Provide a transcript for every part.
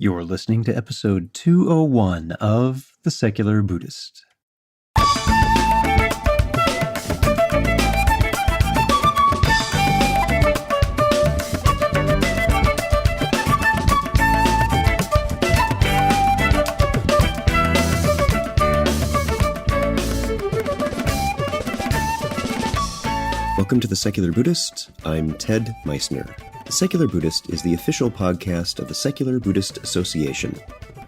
You're listening to episode 201 of The Secular Buddhist. Welcome to The Secular Buddhist. I'm Ted Meissner. The Secular Buddhist is the official podcast of the Secular Buddhist Association,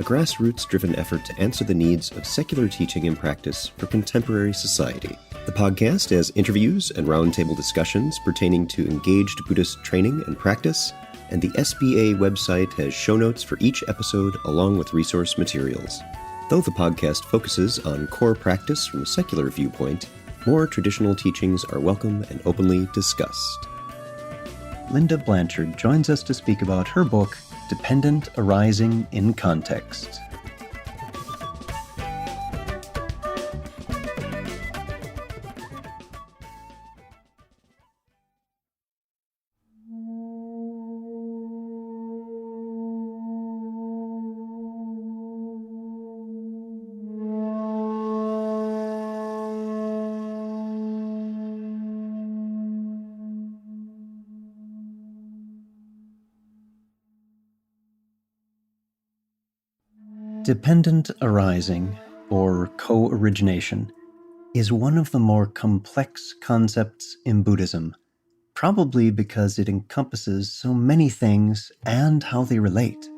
a grassroots-driven effort to answer the needs of secular teaching and practice for contemporary society. The podcast has interviews and roundtable discussions pertaining to engaged Buddhist training and practice, and the SBA website has show notes for each episode along with resource materials. Though the podcast focuses on core practice from a secular viewpoint, more traditional teachings are welcome and openly discussed. Linda Blanchard joins us to speak about her book, Dependent Arising in Context. Dependent arising, or co-origination, is one of the more complex concepts in Buddhism, probably because it encompasses so many things and how they relate.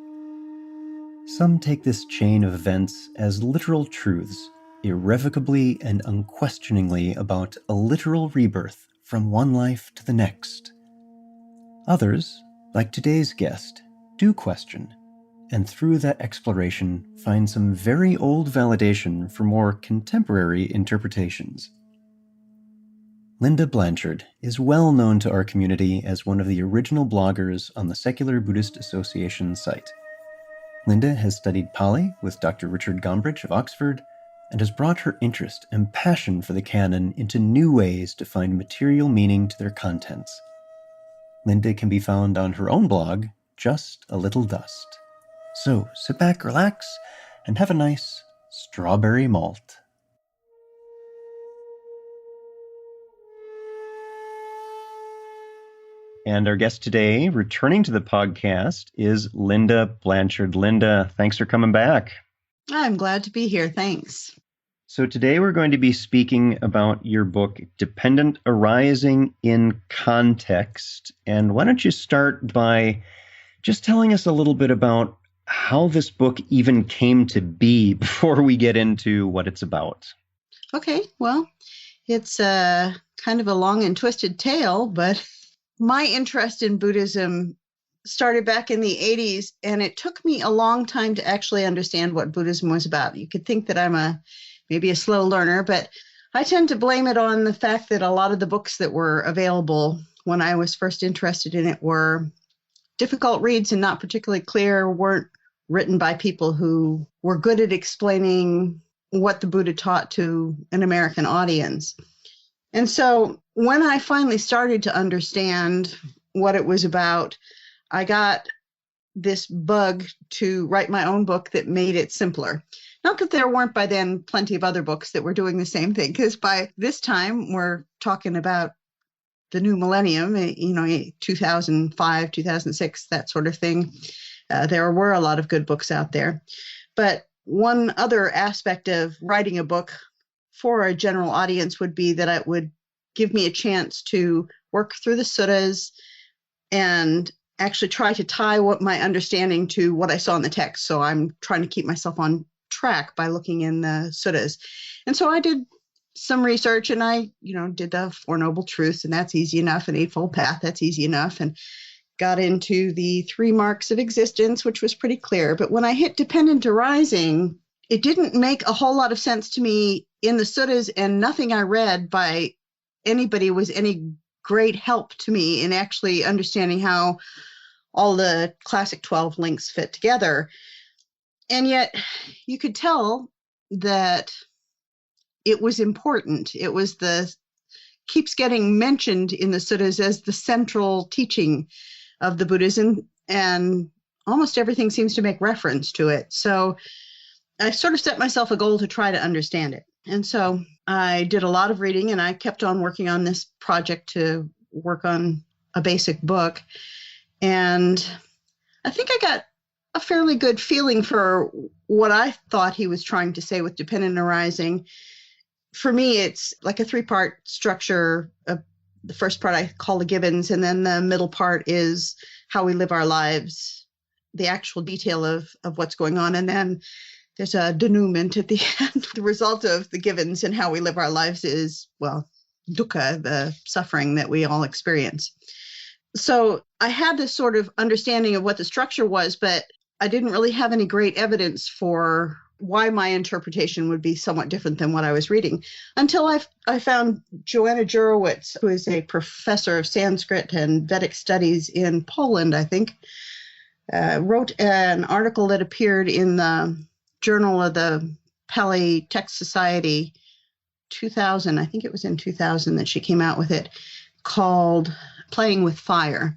Some take this chain of events as literal truths, irrevocably and unquestioningly about a literal rebirth from one life to the next. Others, like today's guest, do question, and through that exploration find some very old validation for more contemporary interpretations. Linda Blanchard is well known to our community as one of the original bloggers on the Secular Buddhist Association site. Linda has studied Pali with Dr. Richard Gombrich of Oxford and has brought her interest and passion for the canon into new ways to find material meaning to their contents. Linda can be found on her own blog, Just a Little Dust. So sit back, relax, and have a nice strawberry malt. And our guest today, returning to the podcast, is Linda Blanchard. Linda, thanks for coming back. I'm glad to be here. Thanks. So today we're going to be speaking about your book, Dependent Arising in Context. And why don't you start by just telling us a little bit about how this book even came to be before we get into what it's about. Okay, well, it's kind of a long and twisted tale, but my interest in Buddhism started back in the 80s, and it took me a long time to actually understand what Buddhism was about. You could think that I'm maybe a slow learner, but I tend to blame it on the fact that a lot of the books that were available when I was first interested in it were difficult reads and not particularly clear, weren't written by people who were good at explaining what the Buddha taught to an American audience. And so when I finally started to understand what it was about, I got this bug to write my own book that made it simpler. Not that there weren't by then plenty of other books that were doing the same thing, because by this time we're talking about the new millennium, 2005, 2006, that sort of thing. There were a lot of good books out there. But one other aspect of writing a book for a general audience would be that it would give me a chance to work through the suttas and actually try to tie what my understanding to what I saw in the text. So I'm trying to keep myself on track by looking in the suttas. And so I did some research, and I, did the Four Noble Truths, and that's easy enough, and Eightfold Path, that's easy enough, and got into the 3 marks of existence, which was pretty clear. But when I hit dependent arising, it didn't make a whole lot of sense to me in the suttas, and nothing I read by anybody was any great help to me in actually understanding how all the classic 12 links fit together. And yet you could tell that it was important. It was keeps getting mentioned in the suttas as the central teaching of the Buddhism. And almost everything seems to make reference to it. So I sort of set myself a goal to try to understand it. And so I did a lot of reading, and I kept on working on this project to work on a basic book. And I think I got a fairly good feeling for what I thought he was trying to say with dependent arising. For me, it's like a three-part structure. The first part I call the givens, and then the middle part is how we live our lives, the actual detail of what's going on. And then there's a denouement at the end. The result of the givens and how we live our lives is, well, dukkha, the suffering that we all experience. So I had this sort of understanding of what the structure was, but I didn't really have any great evidence for why my interpretation would be somewhat different than what I was reading until I found Joanna Jurowitz, who is a professor of Sanskrit and Vedic studies in Poland, I think, wrote an article that appeared in the Journal of the Pali Text Society 2000. I think it was in 2000 that she came out with it, called Playing with Fire.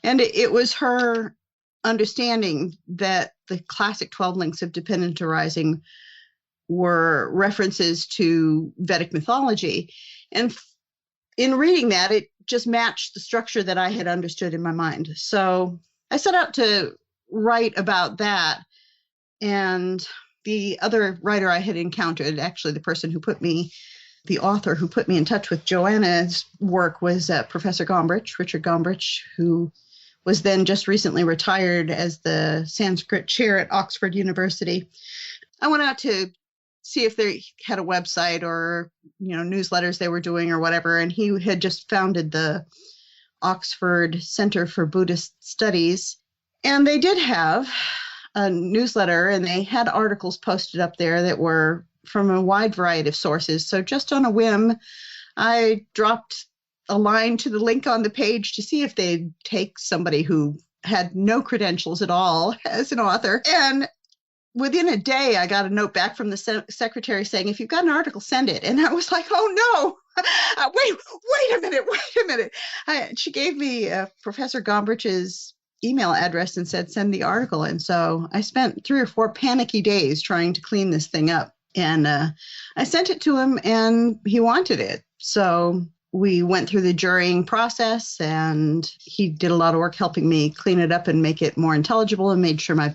And it was her understanding that the classic 12 links of dependent arising were references to Vedic mythology. And in reading that, it just matched the structure that I had understood in my mind. So I set out to write about that. And the other writer I had encountered, actually the author who put me in touch with Joanna's work, was Professor Gombrich, Richard Gombrich, who was then just recently retired as the Sanskrit chair at Oxford University. I went out to see if they had a website or, newsletters they were doing or whatever. And he had just founded the Oxford Center for Buddhist Studies. And they did have a newsletter, and they had articles posted up there that were from a wide variety of sources. So just on a whim, I dropped a line to the link on the page to see if they'd take somebody who had no credentials at all as an author. And within a day, I got a note back from the secretary saying, if you've got an article, send it. And I was like, oh no, wait a minute. She gave me Professor Gombrich's email address and said, send the article. And so I spent 3 or 4 panicky days trying to clean this thing up. And I sent it to him, and he wanted it. So we went through the jurying process, and he did a lot of work helping me clean it up and make it more intelligible, and made sure my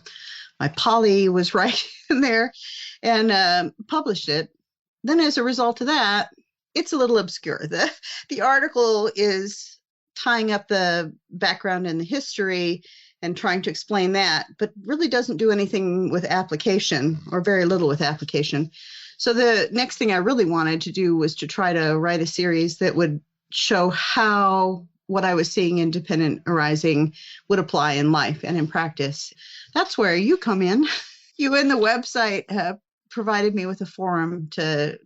Pali was right in there, and published it. Then as a result of that, it's a little obscure. The article is tying up the background and the history and trying to explain that, but really doesn't do anything with application, or very little with application. So the next thing I really wanted to do was to try to write a series that would show how what I was seeing in dependent arising would apply in life and in practice. That's where you come in. You and the website have provided me with a forum to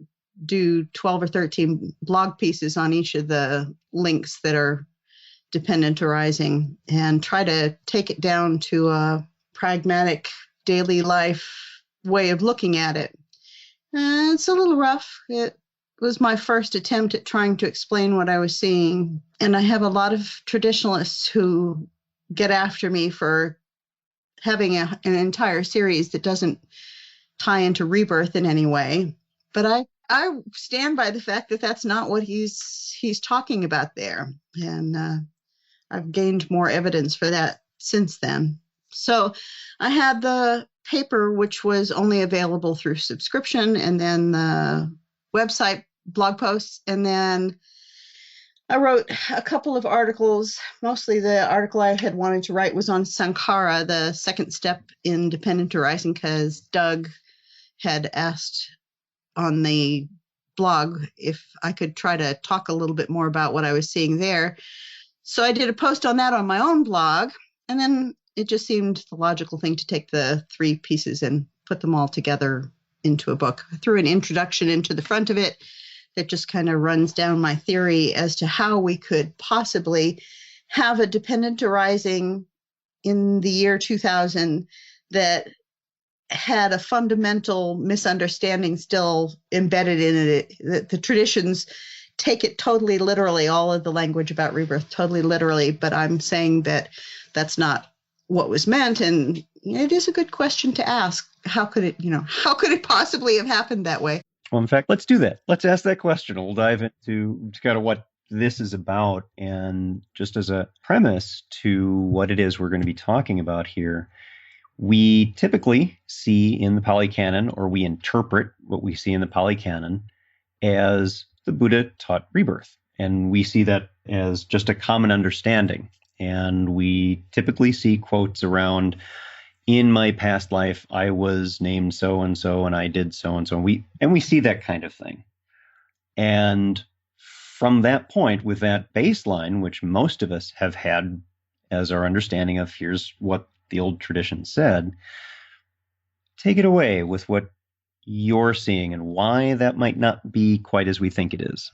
do 12 or 13 blog pieces on each of the links that are dependent arising, and try to take it down to a pragmatic daily life way of looking at it. It's a little rough. It was my first attempt at trying to explain what I was seeing. And I have a lot of traditionalists who get after me for having an entire series that doesn't tie into rebirth in any way. But I stand by the fact that that's not what he's talking about there. And I've gained more evidence for that since then. So I had the paper, which was only available through subscription, and then the website blog posts. And then I wrote a couple of articles. Mostly the article I had wanted to write was on Sankhara, the second step in dependent arising, because Doug had asked on the blog if I could try to talk a little bit more about what I was seeing there. So I did a post on that on my own blog, and then it just seemed the logical thing to take the 3 pieces and put them all together into a book. I threw an introduction into the front of it that just kind of runs down my theory as to how we could possibly have a dependent arising in the year 2000 that had a fundamental misunderstanding still embedded in it, that the traditions take it totally literally, all of the language about rebirth totally literally, but I'm saying that that's not what was meant. And it is a good question to ask. How could it, how could it possibly have happened that way? Well, in fact, let's do that. Let's ask that question. We'll dive into kind of what this is about. And just as a premise to what it is we're going to be talking about here, we typically see in the Pali Canon, or we interpret what we see in the Pali Canon as the Buddha taught rebirth. And we see that as just a common understanding. And we typically see quotes around, in my past life, I was named so-and-so and I did so-and-so. And we see that kind of thing. And from that point, with that baseline, which most of us have had as our understanding of here's what the old tradition said, take it away with what you're seeing and why that might not be quite as we think it is.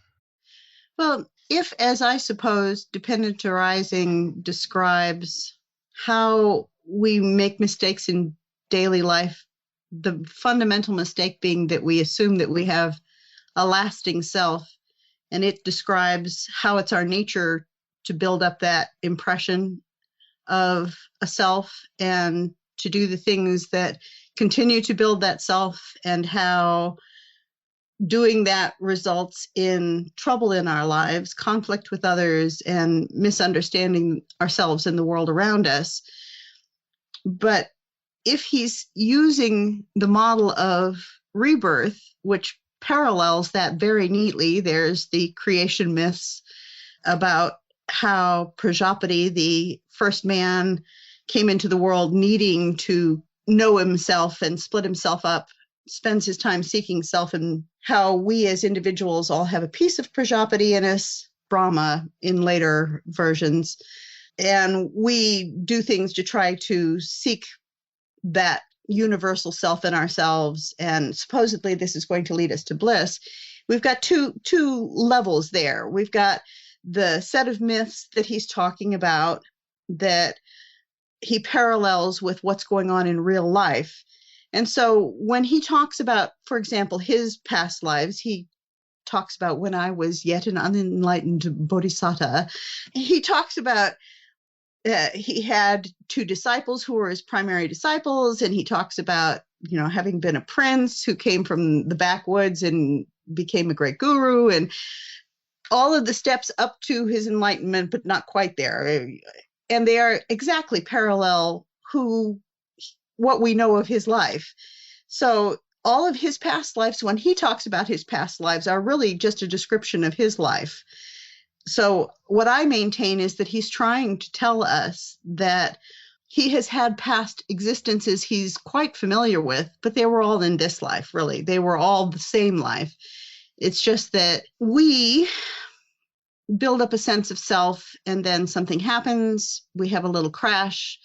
Well, if, as I suppose, dependent arising describes how we make mistakes in daily life, the fundamental mistake being that we assume that we have a lasting self, and it describes how it's our nature to build up that impression of a self and to do the things that continue to build that self, and how doing that results in trouble in our lives, conflict with others, and misunderstanding ourselves and the world around us. But if he's using the model of rebirth, which parallels that very neatly, there's the creation myths about how Prajapati, the first man, came into the world needing to know himself and split himself up, spends his time seeking self, and how we as individuals all have a piece of Prajapati in us, Brahma in later versions, and we do things to try to seek that universal self in ourselves, and supposedly this is going to lead us to bliss. We've got two levels there. We've got the set of myths that he's talking about that he parallels with what's going on in real life. And so when he talks about, for example, his past lives, he talks about when I was yet an unenlightened bodhisattva. He talks about he had two disciples who were his primary disciples, and he talks about, having been a prince who came from the backwoods and became a great guru, and all of the steps up to his enlightenment, but not quite there. And they are exactly parallel what we know of his life. So all of his past lives, when he talks about his past lives, are really just a description of his life. So what I maintain is that he's trying to tell us that he has had past existences he's quite familiar with, but they were all in this life, really. They were all the same life. It's just that we build up a sense of self, and then something happens. We have a little crash.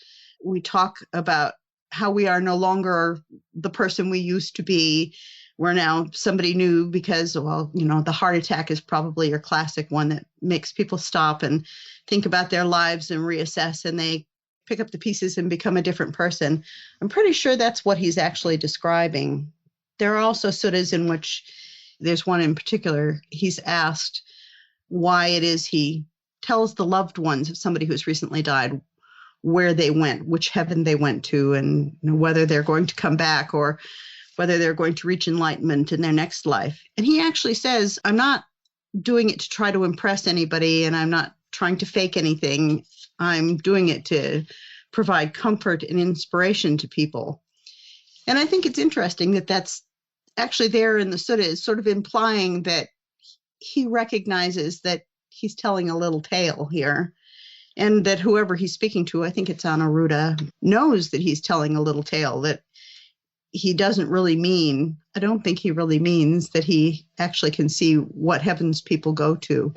We talk about how we are no longer the person we used to be. We're now somebody new because, the heart attack is probably your classic one that makes people stop and think about their lives and reassess, and they pick up the pieces and become a different person. I'm pretty sure that's what he's actually describing. There are also suttas in which, there's one in particular, he's asked why it is he tells the loved ones of somebody who's recently died where they went, which heaven they went to, and whether they're going to come back or whether they're going to reach enlightenment in their next life. And he actually says, I'm not doing it to try to impress anybody, and I'm not trying to fake anything. I'm doing it to provide comfort and inspiration to people. And I think it's interesting that that's actually there in the sutta, is sort of implying that he recognizes that he's telling a little tale here, and that whoever he's speaking to, I think it's Anuruddha, knows that he's telling a little tale, that he doesn't really mean, I don't think he really means that he actually can see what heavens people go to.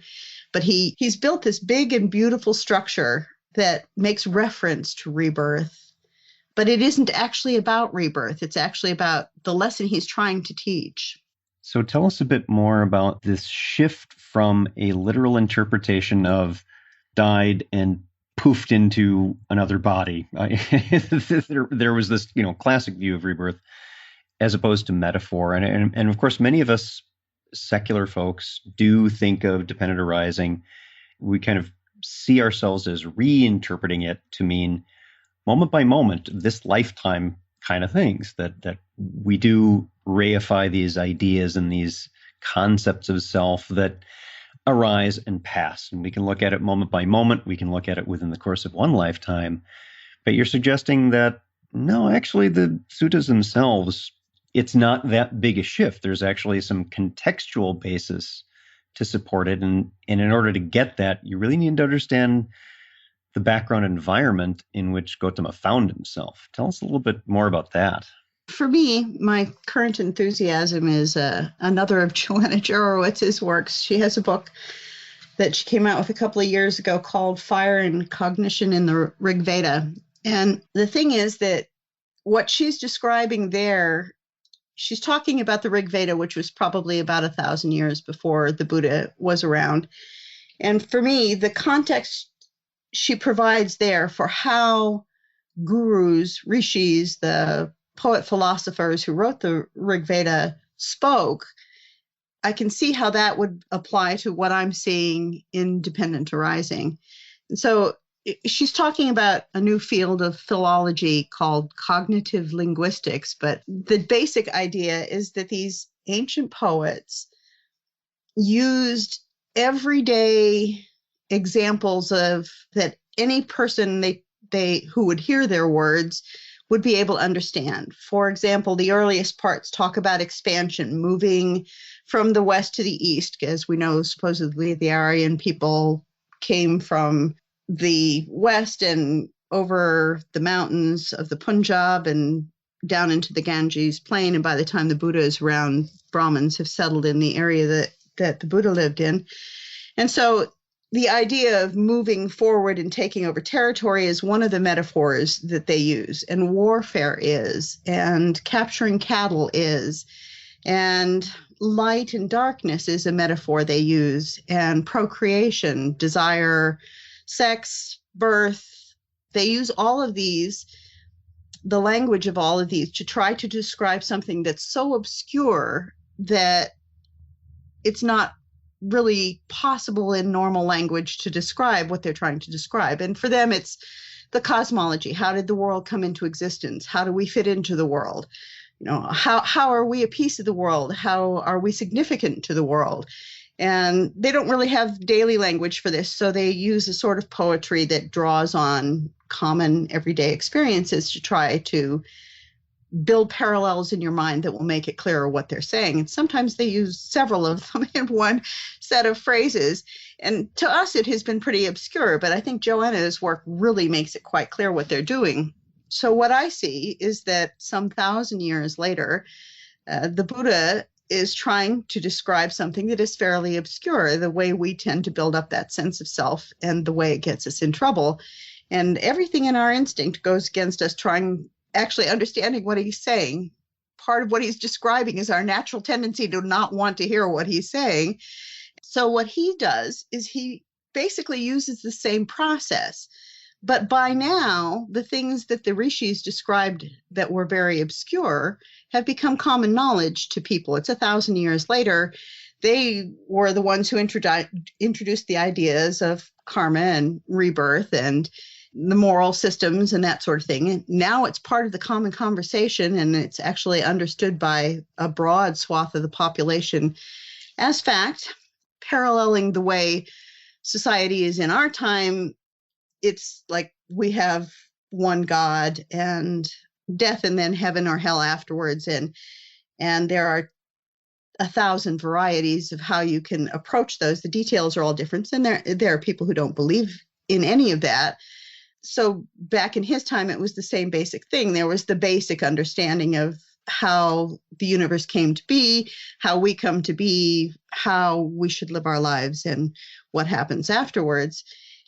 But he's built this big and beautiful structure that makes reference to rebirth, but it isn't actually about rebirth. It's actually about the lesson he's trying to teach. So tell us a bit more about this shift from a literal interpretation of died and poofed into another body. There was this, classic view of rebirth as opposed to metaphor. And of course, many of us secular folks do think of dependent arising. We kind of see ourselves as reinterpreting it to mean moment by moment, this lifetime kind of things, that we do reify these ideas and these concepts of self that arise and pass. And we can look at it moment by moment. We can look at it within the course of one lifetime. But you're suggesting that no, actually, the suttas themselves, it's not that big a shift. There's actually some contextual basis to support it. And in order to get that, you really need to understand the background environment in which Gautama found himself. Tell us a little bit more about that. For me, my current enthusiasm is another of Joanna Jorowitz's works. She has a book that she came out with a couple of years ago called Fire and Cognition in the Rig Veda. And the thing is that what she's describing there, she's talking about the Rig Veda, which was probably about 1,000 years before the Buddha was around. And for me, the context she provides there for how gurus, rishis, the poet philosophers who wrote the Rig Veda spoke, I can see how that would apply to what I'm seeing in dependent arising. And so she's talking about a new field of philology called cognitive linguistics, but the basic idea is that these ancient poets used everyday examples of that any person they who would hear their words would be able to understand. For example, the earliest parts talk about expansion, moving from the west to the east. As we know, supposedly the Aryan people came from the west and over the mountains of the Punjab and down into the Ganges plain. And by the time the Buddha is around, Brahmins have settled in the area that the Buddha lived in. And so the idea of moving forward and taking over territory is one of the metaphors that they use, and warfare is, and capturing cattle is, and light and darkness is a metaphor they use, and procreation, desire, sex, birth. They use all of these, the language of all of these, to try to describe something that's so obscure that it's not really possible in normal language to describe what they're trying to describe. And for them, it's the cosmology. How did the world come into existence? How do we fit into the world? You know, how are we a piece of the world? How are we significant to the world? And they don't really have daily language for this, so they use a sort of poetry that draws on common everyday experiences to try to build parallels in your mind that will make it clearer what they're saying. And sometimes they use several of them in one set of phrases. And to us, it has been pretty obscure, but I think Joanna's work really makes it quite clear what they're doing. So what I see is that some 1,000 years later, the Buddha is trying to describe something that is fairly obscure, the way we tend to build up that sense of self and the way it gets us in trouble. And everything in our instinct goes against us trying, actually understanding what he's saying. Part of what he's describing is our natural tendency to not want to hear what he's saying. So what he does is he basically uses the same process. But by now, the things that the rishis described that were very obscure have become common knowledge to people. It's 1,000 years later. They were the ones who introduced the ideas of karma and rebirth and the moral systems and that sort of thing. And now it's part of the common conversation, and it's actually understood by a broad swath of the population as fact, paralleling the way society is in our time. It's like we have one God and death and then heaven or hell afterwards. And there are 1,000 varieties of how you can approach those. The details are all different. And there are people who don't believe in any of that. So back in his time, it was the same basic thing. There was the basic understanding of how the universe came to be, how we come to be, how we should live our lives, and what happens afterwards.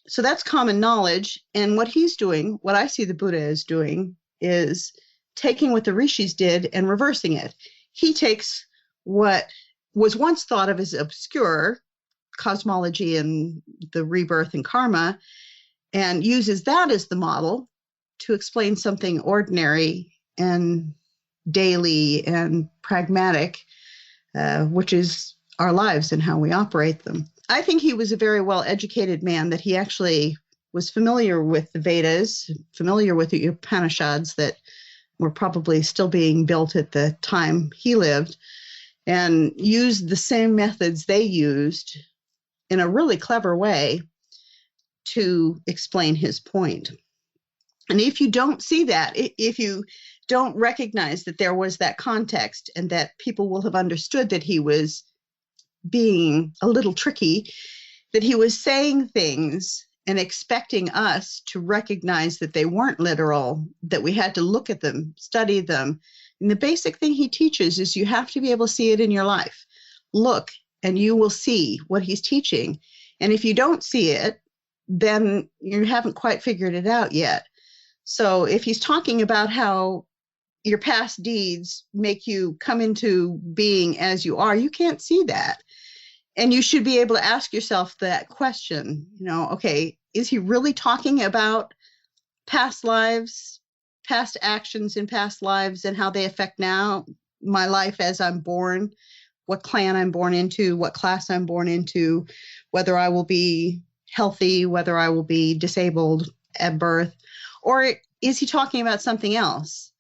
So that's common knowledge. And what he's doing, what I see the Buddha is doing, is taking what the rishis did and reversing it. He takes what was once thought of as obscure, cosmology and the rebirth and karma, and uses that as the model to explain something ordinary and daily and pragmatic, which is our lives and how we operate them. I think he was a very well-educated man, that he actually was familiar with the Vedas, familiar with the Upanishads that were probably still being built at the time he lived, and used the same methods they used in a really clever way to explain his point. And if you don't see that, if you don't recognize that there was that context and that people will have understood that he was being a little tricky, that he was saying things and expecting us to recognize that they weren't literal, that we had to look at them, study them. And the basic thing he teaches is you have to be able to see it in your life. Look, and you will see what he's teaching. And if you don't see it, then you haven't quite figured it out yet. So if he's talking about how your past deeds make you come into being as you are, you can't see that. And you should be able to ask yourself that question, okay, is he really talking about past lives, past actions in past lives and how they affect now my life as I'm born, what clan I'm born into, what class I'm born into, whether I will be healthy, whether I will be disabled at birth, or is he talking about something else?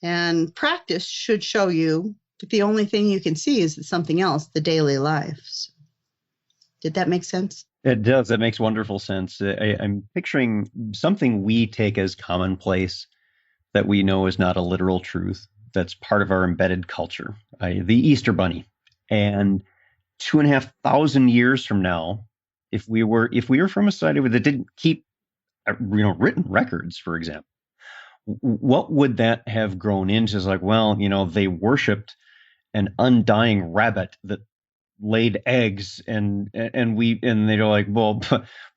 And practice should show you that the only thing you can see is something else, the daily life. So, did that make sense? It does. That makes wonderful sense. I'm picturing something we take as commonplace that we know is not a literal truth. That's part of our embedded culture, the Easter Bunny. And 2,500 years from now, if we were from a society that didn't keep written records, for example, what would that have grown into? It's like, well, they worshipped an undying rabbit that laid eggs, and they're like, well,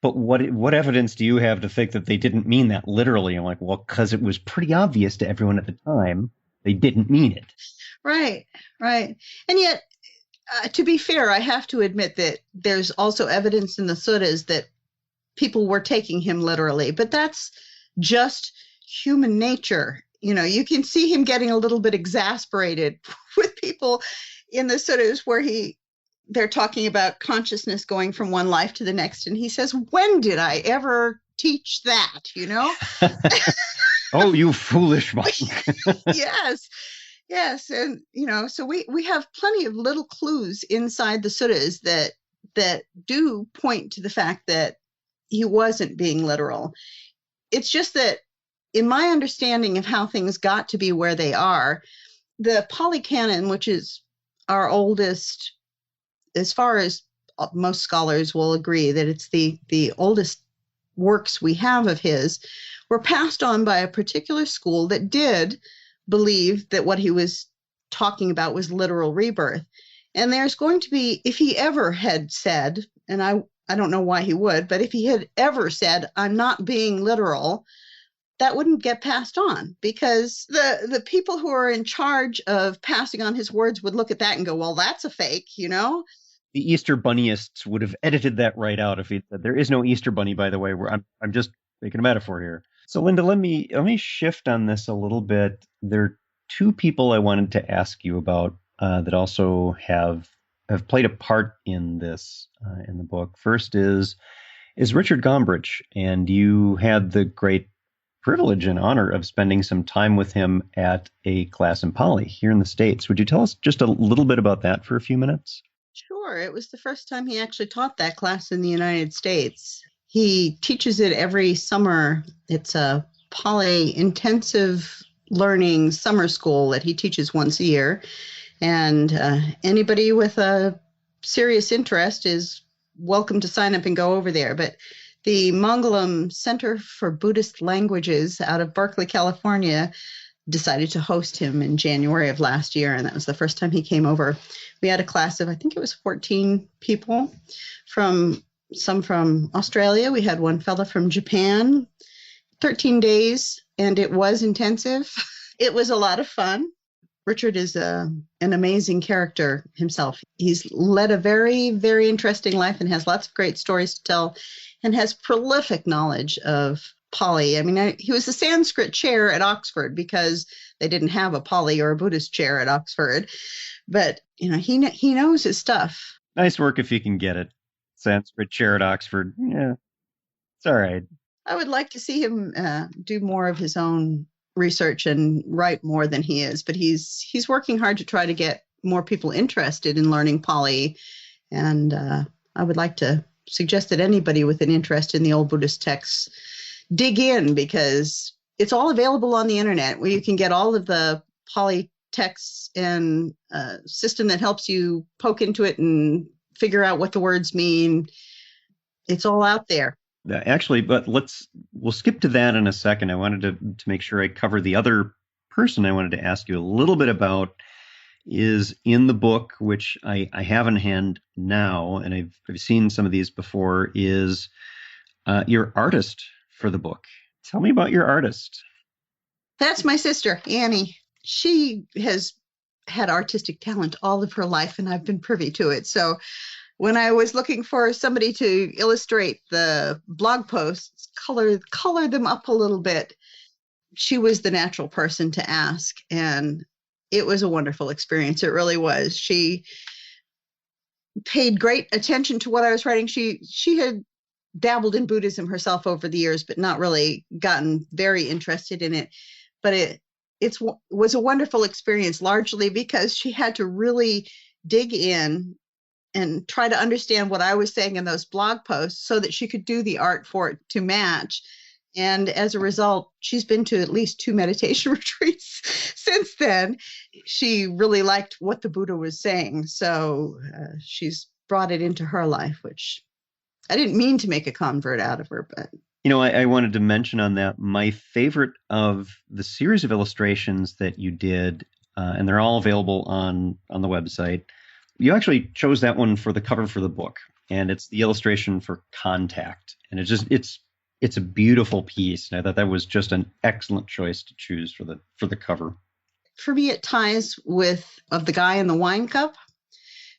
but what evidence do you have to think that they didn't mean that literally? I'm like, well, because it was pretty obvious to everyone at the time they didn't mean it. Right. And yet, to be fair, I have to admit that there's also evidence in the suttas that people were taking him literally, but that's just human nature. You can see him getting a little bit exasperated with people in the suttas where they're talking about consciousness going from one life to the next. And he says, when did I ever teach that? Oh, you foolish monk. Yes. And, so we have plenty of little clues inside the suttas that do point to the fact that he wasn't being literal. It's just that in my understanding of how things got to be where they are, the Pali Canon, which is our oldest, as far as most scholars will agree that it's the oldest works we have of his, were passed on by a particular school that did believe that what he was talking about was literal rebirth. And there's going to be, if he ever had said, and I don't know why he would, but if he had ever said, I'm not being literal, that wouldn't get passed on, because the people who are in charge of passing on his words would look at that and go, well, that's a fake, The Easter Bunnyists would have edited that right out if he said, there is no Easter Bunny, by the way. I'm just making a metaphor here. So, Linda, let me shift on this a little bit. There are two people I wanted to ask you about that also have played a part in this in the book. First is Richard Gombrich, and you had the great privilege and honor of spending some time with him at a class in Pali here in the States. Would you tell us just a little bit about that for a few minutes? Sure. It was the first time he actually taught that class in the United States. He teaches it every summer. It's a Pali intensive learning summer school that he teaches once a year. And anybody with a serious interest is welcome to sign up and go over there. But the Mangalam Center for Buddhist Languages out of Berkeley, California, decided to host him in January of last year, and that was the first time he came over. We had a class of, I think it was 14 people, some from Australia. We had one fella from Japan, 13 days, and it was intensive. It was a lot of fun. Richard is an amazing character himself. He's led a very, very interesting life and has lots of great stories to tell and has prolific knowledge of Pali. I mean, he was the Sanskrit chair at Oxford because they didn't have a Pali or a Buddhist chair at Oxford. But, he knows his stuff. Nice work if you can get it. Sanskrit chair at Oxford. Yeah, it's all right. I would like to see him do more of his own research and write more than he is. But he's working hard to try to get more people interested in learning Pali. And I would like to suggest that anybody with an interest in the old Buddhist texts dig in, because it's all available on the internet, where you can get all of the Pali texts and a system that helps you poke into it and figure out what the words mean. It's all out there. Actually, but we'll skip to that in a second. I wanted to make sure I cover the other person I wanted to ask you a little bit about. Is in the book, which I have in hand now, and I've seen some of these before, is your artist for the book. Tell me about your artist. That's my sister, Annie. She has had artistic talent all of her life, and I've been privy to it. So when I was looking for somebody to illustrate the blog posts, color them up a little bit, she was the natural person to ask. And it was a wonderful experience. It really was. She paid great attention to what I was writing. She had dabbled in Buddhism herself over the years, but not really gotten very interested in it. But it was a wonderful experience, largely because she had to really dig in and try to understand what I was saying in those blog posts so that she could do the art for it to match. And as a result, she's been to at least 2 meditation retreats since then. She really liked what the Buddha was saying. So she's brought it into her life, which I didn't mean to make a convert out of her. But I wanted to mention on that, my favorite of the series of illustrations that you did, and they're all available on the website. You actually chose that one for the cover for the book, and it's the illustration for Contact. And it's a beautiful piece, and I thought that was just an excellent choice to choose for the cover. For me, it ties with of the guy in the wine cup,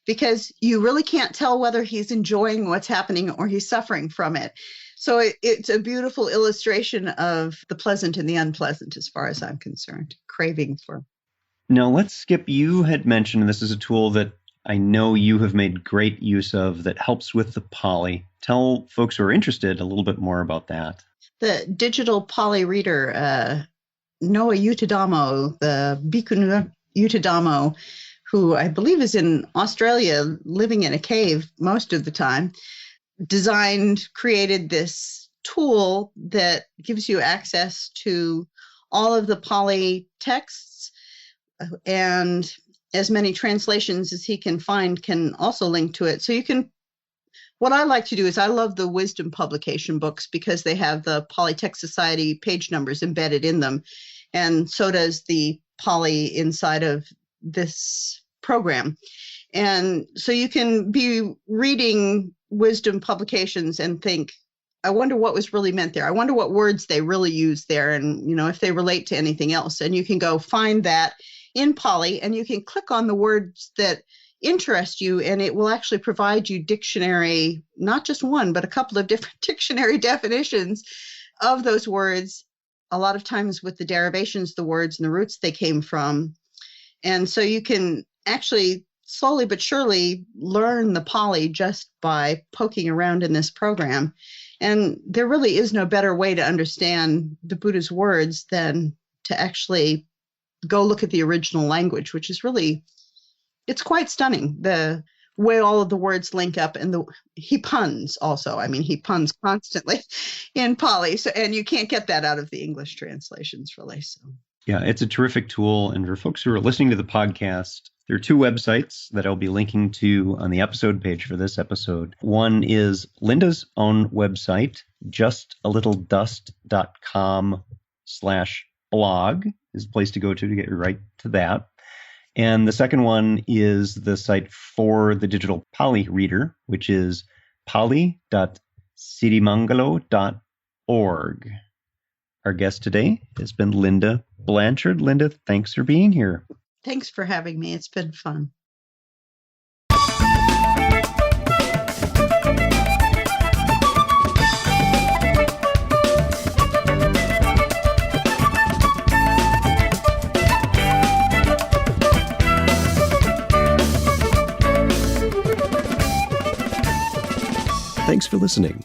because you really can't tell whether he's enjoying what's happening or he's suffering from it. So it's a beautiful illustration of the pleasant and the unpleasant, as far as I'm concerned. Craving for. Now let's skip. You had mentioned this is a tool that I know you have made great use of that helps with the Pali. Tell folks who are interested a little bit more about that. The digital Pali reader, Noah Utadamo, the Bhikkhu Utadamo, who I believe is in Australia, living in a cave most of the time, created this tool that gives you access to all of the Pali texts, and as many translations as he can find can also link to it. So you can, what I like to do is I love the wisdom publication books because they have the Pali Text Society page numbers embedded in them. And so does the Pali inside of this program. And so you can be reading wisdom publications and think, I wonder what was really meant there. I wonder what words they really use there, and if they relate to anything else. And you can go find that in Pali, and you can click on the words that interest you, and it will actually provide you dictionary, not just one, but a couple of different dictionary definitions of those words, a lot of times with the derivations, the words and the roots they came from. And so you can actually slowly but surely learn the Pali just by poking around in this program. And there really is no better way to understand the Buddha's words than to actually go look at the original language, which is really, it's quite stunning, the way all of the words link up. And he puns also. I mean, he puns constantly in Pali. So, and you can't get that out of the English translations, really. So yeah, it's a terrific tool. And for folks who are listening to the podcast, there are 2 websites that I'll be linking to on the episode page for this episode. One is Linda's own website, justalittledust.com/blog is the place to go to get right to that. And the second one is the site for the digital Pali reader, which is pali.sirimangalo.org. Our guest today has been Linda Blanchard. Linda, thanks for being here. Thanks for having me. It's been fun. Thanks for listening.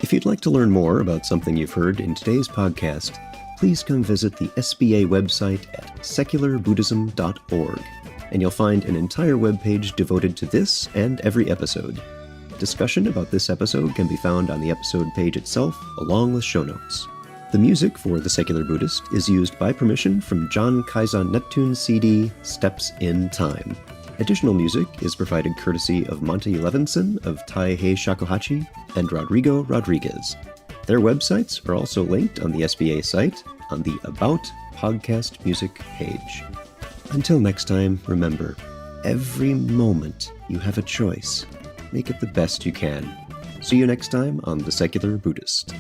If you'd like to learn more about something you've heard in today's podcast, please come visit the SBA website at secularbuddhism.org, and you'll find an entire webpage devoted to this and every episode. Discussion about this episode can be found on the episode page itself, along with show notes. The music for The Secular Buddhist is used by permission from John Kaizan Neptune's CD, Steps in Time. Additional music is provided courtesy of Monty Levinson of Taihei Shakuhachi and Rodrigo Rodriguez. Their websites are also linked on the SBA site on the About Podcast Music page. Until next time, remember, every moment you have a choice. Make it the best you can. See you next time on The Secular Buddhist.